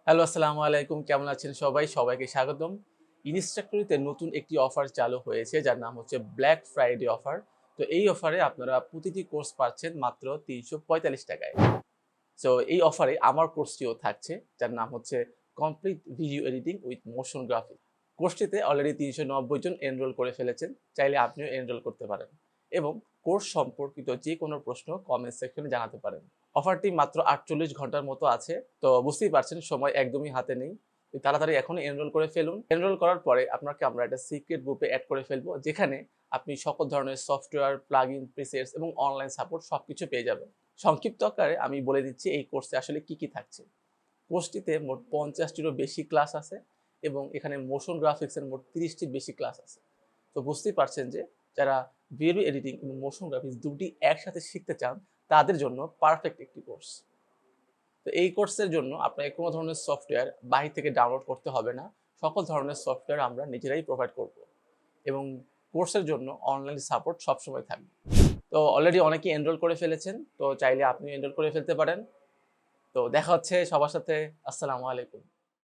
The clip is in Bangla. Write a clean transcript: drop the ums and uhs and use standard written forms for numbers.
হ্যালো, আসসালামু আলাইকুম। কেমন আছেন সবাই? সবাইকে স্বাগতম। ইনস্ট্রাক্টরিতে নতুন একটি অফার চালু হয়েছে যার নাম হচ্ছে ব্ল্যাক ফ্রাইডে অফার। তো এই অফারে আপনারা প্রতিটি কোর্স পাচ্ছেন মাত্র ৳৩৪৫ য়। সো এই অফারে আমার কোর্সটিও থাকছে যার নাম হচ্ছে complete video editing with motion graphic. কোর্সটিতে অলরেডি ৩৯০ জন এনরোল করে ফেলেছেন। চাইলে আপনিও এনরোল করতে পারেন এবং কোর্স সম্পর্কিত যে কোনো প্রশ্ন কমেন্ট সেকশনে জানাতে পারেন। অফারটি মাত্র ৪৮ ঘন্টার মতো আছে। তো বুঝতেই পারছেন সময় একদমই হাতে নেই। তো তাড়াতাড়ি এখনই এনরোল করে ফেলুন। এনরোল করার পরে আপনাকে আমরা একটা সিক্রেট গ্রুপে এড করে ফেলবো যেখানে আপনি সকল ধরনের সফটওয়্যার, প্লাগইন, প্রিসেটস এবং অনলাইন সাপোর্ট সবকিছু পেয়ে যাবেন। সংক্ষিপ্ত আকারে আমি বলে দিচ্ছি এই কোর্সে আসলে কি থাকছে। কোর্সটিতে মোট ৫০টিরও বেশি ক্লাস আছে এবং এখানে মোশন গ্রাফিক্সের মোট ৩০টির বেশি ক্লাস আছে। তো বুঝতেই পারছেন যে যারা ভিডিও এডিটিং এবং মোশন গ্রাফিক্স দুটি একসাথে শিখতে চান তাদের জন্য পারফেক্ট একটি কোর্স। তো এই কোর্সের জন্য আপনাকে কোনো ধরনের সফটওয়্যার বাহির থেকে ডাউনলোড করতে হবে না। সকল ধরনের সফটওয়্যার আমরা নিজেরাই প্রোভাইড করব এবং কোর্সের জন্য অনলাইন সাপোর্ট সবসময় থাকবে। তো অলরেডি অনেকেই এনরোল করে ফেলেছেন। তো চাইলে আপনিও এনরোল করে ফেলতে পারেন। তো দেখা হচ্ছে সবার সাথে। আসসালামু আলাইকুম।